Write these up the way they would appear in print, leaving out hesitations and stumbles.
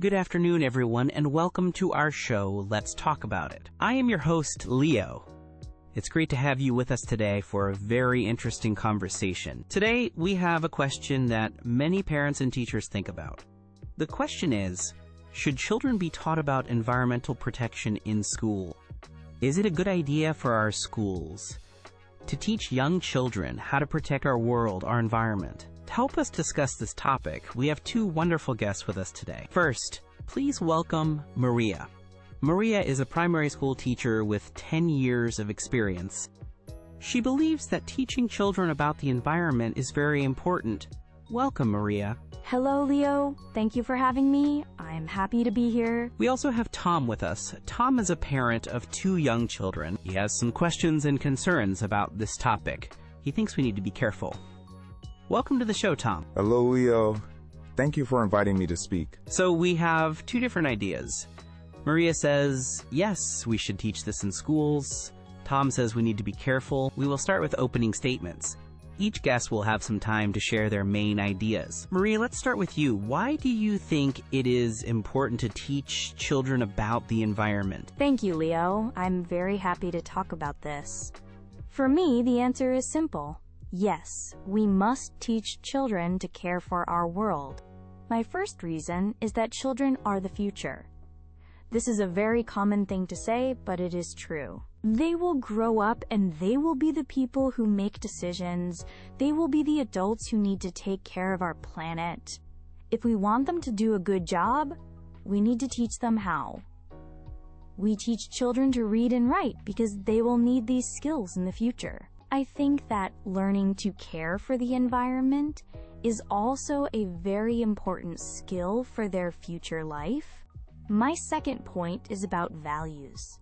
Good afternoon, everyone, and welcome to our show, Let's Talk About It. I am your host, Leo. It's great to have you with us today for a very interesting conversation. Today, we have a question that many parents and teachers think about. The question is, should children be taught about environmental protection in school? Is it a good idea for our schools to teach young children how to protect our world, our environment? To help us discuss this topic, we have two wonderful guests with us today. First, please welcome Maria. Maria is a primary school teacher with 10 years of experience. She believes that teaching children about the environment is very important. Welcome, Maria. Hello, Leo. Thank you for having me. I'm happy to be here. We also have Tom with us. Tom is a parent of 2 young children. He has some questions and concerns about this topic. He thinks we need to be careful. Welcome to the show, Tom. Hello, Leo. Thank you for inviting me to speak. So we have 2 different ideas. Maria says, yes, we should teach this in schools. Tom says we need to be careful. We will start with opening statements. Each guest will have some time to share their main ideas. Maria, let's start with you. Why do you think it is important to teach children about the environment? Thank you, Leo. I'm very happy to talk about this. For me, the answer is simple. Yes, we must teach children to care for our world. My first reason is that children are the future. This is a very common thing to say, but it is true. They will grow up and they will be the people who make decisions. They will be the adults who need to take care of our planet. If we want them to do a good job, we need to teach them how. We teach children to read and write because they will need these skills in the future. I think that learning to care for the environment is also a very important skill for their future life. My second point is about values.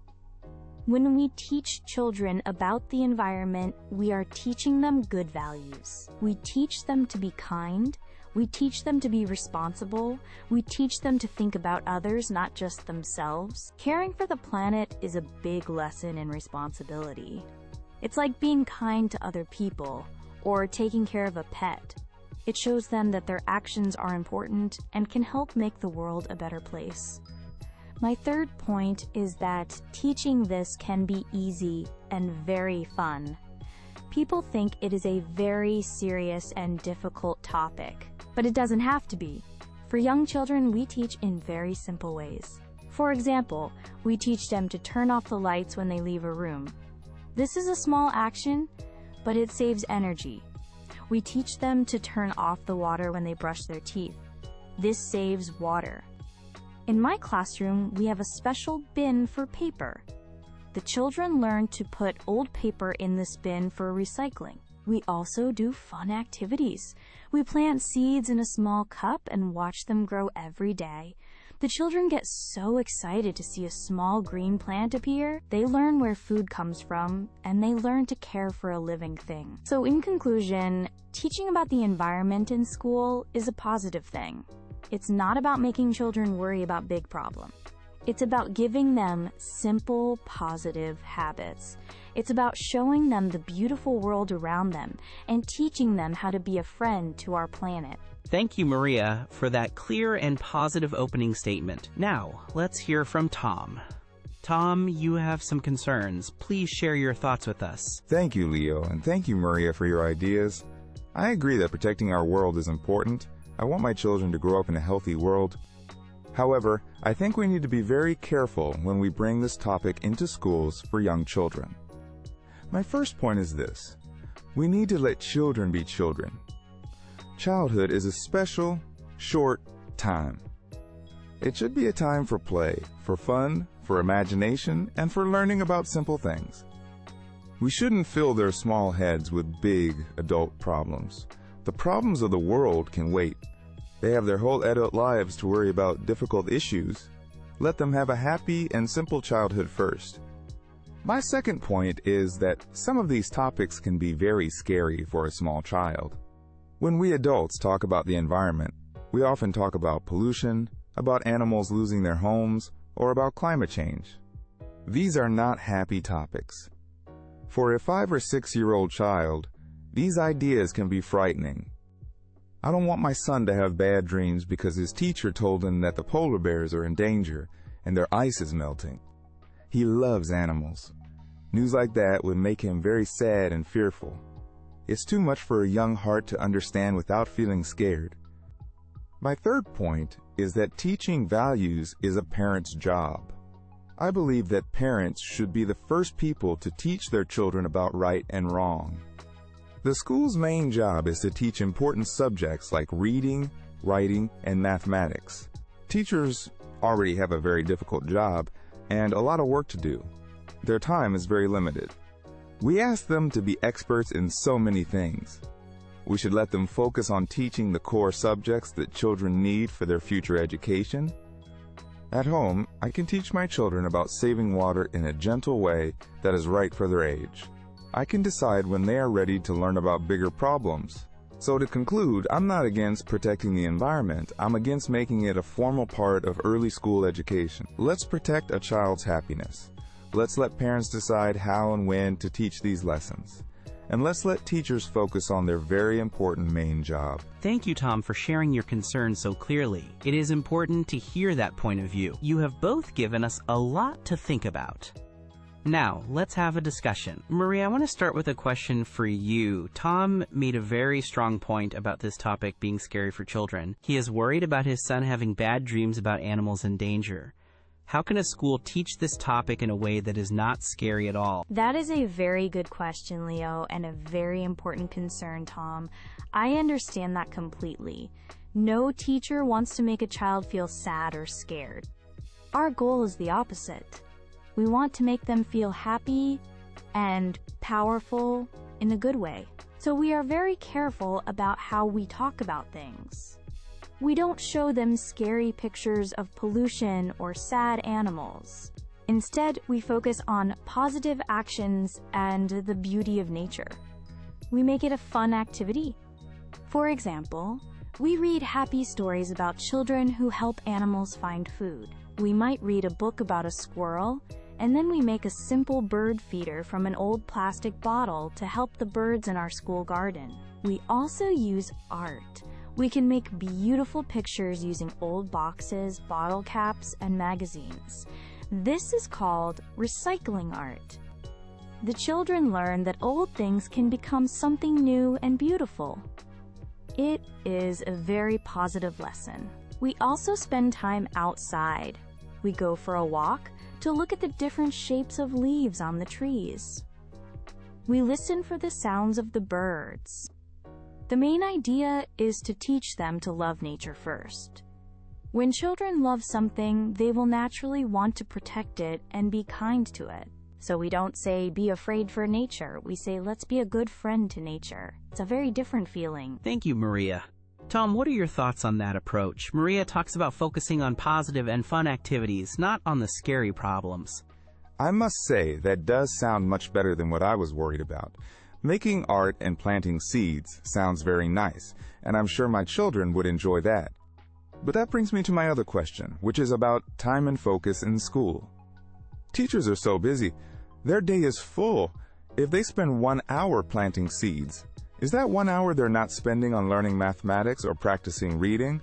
When we teach children about the environment, we are teaching them good values. We teach them to be kind. We teach them to be responsible. We teach them to think about others, not just themselves. Caring for the planet is a big lesson in responsibility. It's like being kind to other people or taking care of a pet. It shows them that their actions are important and can help make the world a better place. My third point is that teaching this can be easy and very fun. People think it is a very serious and difficult topic, but it doesn't have to be. For young children, we teach in very simple ways. For example, we teach them to turn off the lights when they leave a room. This is a small action, but it saves energy. We teach them to turn off the water when they brush their teeth. This saves water. In my classroom, we have a special bin for paper. The children learn to put old paper in this bin for recycling. We also do fun activities. We plant seeds in a small cup and watch them grow every day. The children get so excited to see a small green plant appear. They learn where food comes from, and they learn to care for a living thing. So in conclusion, teaching about the environment in school is a positive thing. It's not about making children worry about big problems. It's about giving them simple, positive habits. It's about showing them the beautiful world around them and teaching them how to be a friend to our planet. Thank you, Maria, for that clear and positive opening statement. Now, let's hear from Tom. Tom, you have some concerns. Please share your thoughts with us. Thank you, Leo, and thank you, Maria, for your ideas. I agree that protecting our world is important. I want my children to grow up in a healthy world. However, I think we need to be very careful when we bring this topic into schools for young children. My first point is this: we need to let children be children. Childhood is a special, short time. It should be a time for play, for fun, for imagination, and for learning about simple things. We shouldn't fill their small heads with big adult problems. The problems of the world can wait. They have their whole adult lives to worry about difficult issues. Let them have a happy and simple childhood first. My second point is that some of these topics can be very scary for a small child. When we adults talk about the environment, we often talk about pollution, about animals losing their homes, or about climate change. These are not happy topics. For a 5 or 6-year-old child, these ideas can be frightening. I don't want my son to have bad dreams because his teacher told him that the polar bears are in danger and their ice is melting. He loves animals. News like that would make him very sad and fearful. It's too much for a young heart to understand without feeling scared. My third point is that teaching values is a parent's job. I believe that parents should be the first people to teach their children about right and wrong. The school's main job is to teach important subjects like reading, writing, and mathematics. Teachers already have a very difficult job and a lot of work to do. Their time is very limited. We ask them to be experts in so many things. We should let them focus on teaching the core subjects that children need for their future education. At home, I can teach my children about saving water in a gentle way that is right for their age. I can decide when they are ready to learn about bigger problems. So to conclude, I'm not against protecting the environment. I'm against making it a formal part of early school education. Let's protect a child's happiness. Let's let parents decide how and when to teach these lessons. And let's let teachers focus on their very important main job. Thank you, Tom, for sharing your concerns so clearly. It is important to hear that point of view. You have both given us a lot to think about. Now, let's have a discussion. Maria, I want to start with a question for you. Tom made a very strong point about this topic being scary for children. He is worried about his son having bad dreams about animals in danger. How can a school teach this topic in a way that is not scary at all? That is a very good question, Leo, and a very important concern, Tom. I understand that completely. No teacher wants to make a child feel sad or scared. Our goal is the opposite. We want to make them feel happy and powerful in a good way. So we are very careful about how we talk about things. We don't show them scary pictures of pollution or sad animals. Instead, we focus on positive actions and the beauty of nature. We make it a fun activity. For example, we read happy stories about children who help animals find food. We might read a book about a squirrel, and then we make a simple bird feeder from an old plastic bottle to help the birds in our school garden. We also use art. We can make beautiful pictures using old boxes, bottle caps, and magazines. This is called recycling art. The children learn that old things can become something new and beautiful. It is a very positive lesson. We also spend time outside. We go for a walk to look at the different shapes of leaves on the trees. We listen for the sounds of the birds. The main idea is to teach them to love nature first. When children love something, they will naturally want to protect it and be kind to it. So we don't say, be afraid for nature. We say, let's be a good friend to nature. It's a very different feeling. Thank you, Maria. Tom, what are your thoughts on that approach? Maria talks about focusing on positive and fun activities, not on the scary problems. I must say that does sound much better than what I was worried about. Making art and planting seeds sounds very nice, and I'm sure my children would enjoy that. But that brings me to my other question, which is about time and focus in school. Teachers are so busy. Their day is full. If they spend 1 hour planting seeds, is that 1 hour they're not spending on learning mathematics or practicing reading?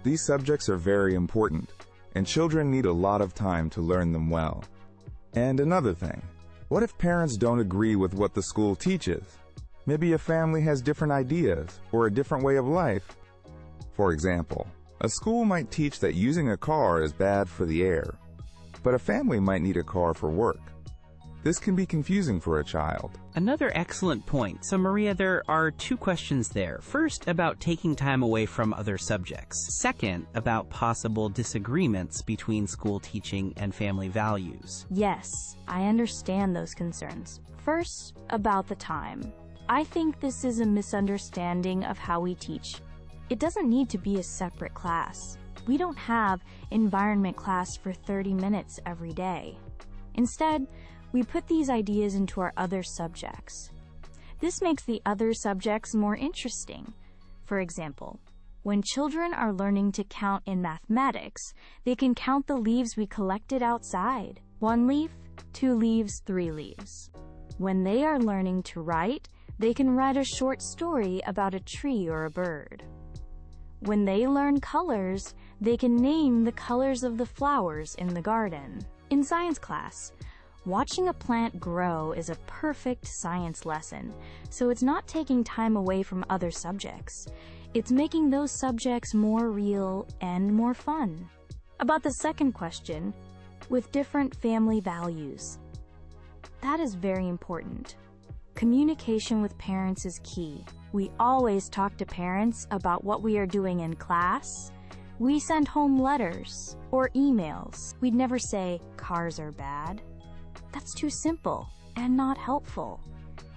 These subjects are very important, and children need a lot of time to learn them well. And another thing, what if parents don't agree with what the school teaches? Maybe a family has different ideas or a different way of life. For example, a school might teach that using a car is bad for the air, but a family might need a car for work. This can be confusing for a child. Another excellent point. So, Maria, there are 2 questions there. First, about taking time away from other subjects. Second, about possible disagreements between school teaching and family values. Yes, I understand those concerns. First, about the time. I think this is a misunderstanding of how we teach. It doesn't need to be a separate class. We don't have environment class for 30 minutes every day. Instead, we put these ideas into our other subjects. This makes the other subjects more interesting. For example, when children are learning to count in mathematics, they can count the leaves we collected outside. 1 leaf, 2 leaves, 3 leaves. When they are learning to write, they can write a short story about a tree or a bird. When they learn colors, they can name the colors of the flowers in the garden. In science class, watching a plant grow is a perfect science lesson, so it's not taking time away from other subjects. It's making those subjects more real and more fun. About the second question, with different family values. That is very important. Communication with parents is key. We always talk to parents about what we are doing in class. We send home letters or emails. We'd never say, cars are bad. That's too simple and not helpful.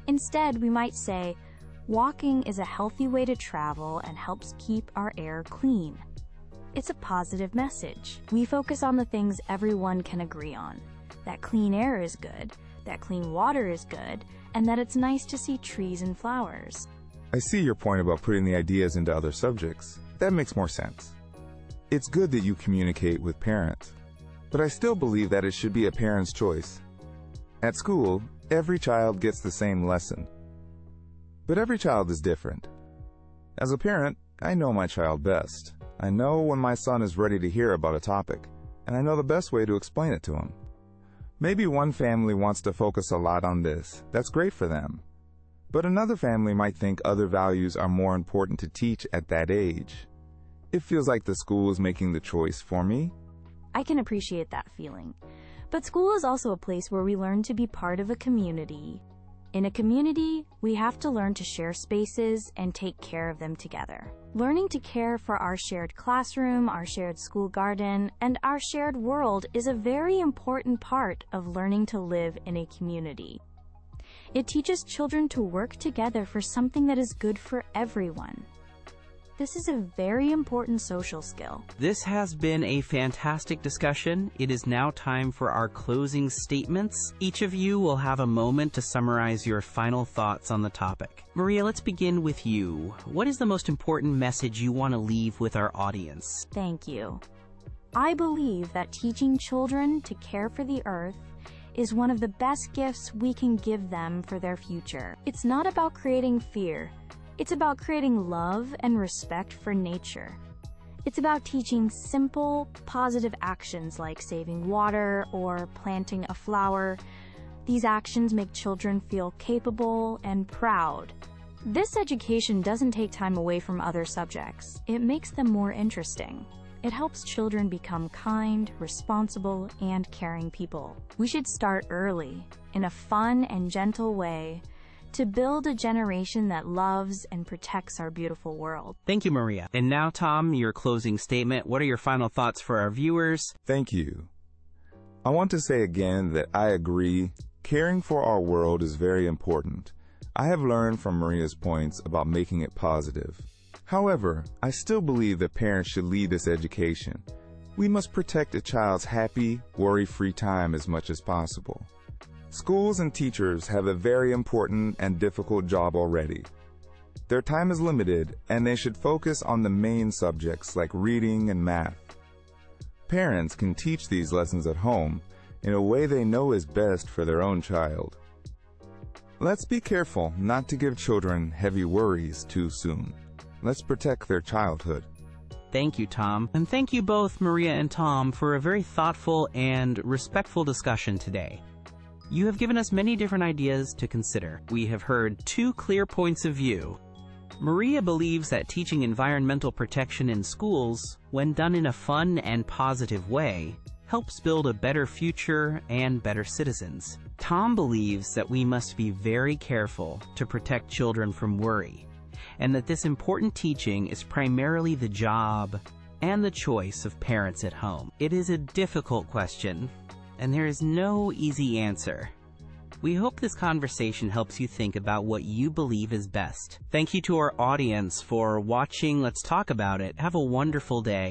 Instead, we might say, walking is a healthy way to travel and helps keep our air clean. It's a positive message. We focus on the things everyone can agree on. That clean air is good, that clean water is good, and that it's nice to see trees and flowers. I see your point about putting the ideas into other subjects. That makes more sense. It's good that you communicate with parents, but I still believe that it should be a parent's choice. At school, every child gets the same lesson, but every child is different. As a parent, I know my child best. I know when my son is ready to hear about a topic, and I know the best way to explain it to him. Maybe one family wants to focus a lot on this. That's great for them. But another family might think other values are more important to teach at that age. It feels like the school is making the choice for me. I can appreciate that feeling. But school is also a place where we learn to be part of a community. In a community, we have to learn to share spaces and take care of them together. Learning to care for our shared classroom, our shared school garden, and our shared world is a very important part of learning to live in a community. It teaches children to work together for something that is good for everyone. This is a very important social skill. This has been a fantastic discussion. It is now time for our closing statements. Each of you will have a moment to summarize your final thoughts on the topic. Maria, let's begin with you. What is the most important message you want to leave with our audience? Thank you. I believe that teaching children to care for the earth is one of the best gifts we can give them for their future. It's not about creating fear. It's about creating love and respect for nature. It's about teaching simple, positive actions like saving water or planting a flower. These actions make children feel capable and proud. This education doesn't take time away from other subjects. It makes them more interesting. It helps children become kind, responsible, and caring people. We should start early, in a fun and gentle way, to build a generation that loves and protects our beautiful world. Thank you, Maria. And now, Tom, your closing statement. What are your final thoughts for our viewers? Thank you. I want to say again that I agree. Caring for our world is very important. I have learned from Maria's points about making it positive. However, I still believe that parents should lead this education. We must protect a child's happy, worry-free time as much as possible. Schools and teachers have a very important and difficult job already. Their time is limited, and they should focus on the main subjects like reading and math. Parents can teach these lessons at home in a way they know is best for their own child. Let's be careful not to give children heavy worries too soon. Let's protect their childhood. Thank you, Tom. And thank you both, Maria and Tom, for a very thoughtful and respectful discussion today. You have given us many different ideas to consider. We have heard two clear points of view. Maria believes that teaching environmental protection in schools, when done in a fun and positive way, helps build a better future and better citizens. Tom believes that we must be very careful to protect children from worry, and that this important teaching is primarily the job and the choice of parents at home. It is a difficult question, and there is no easy answer. We hope this conversation helps you think about what you believe is best. Thank you to our audience for watching Let's Talk About It. Have a wonderful day.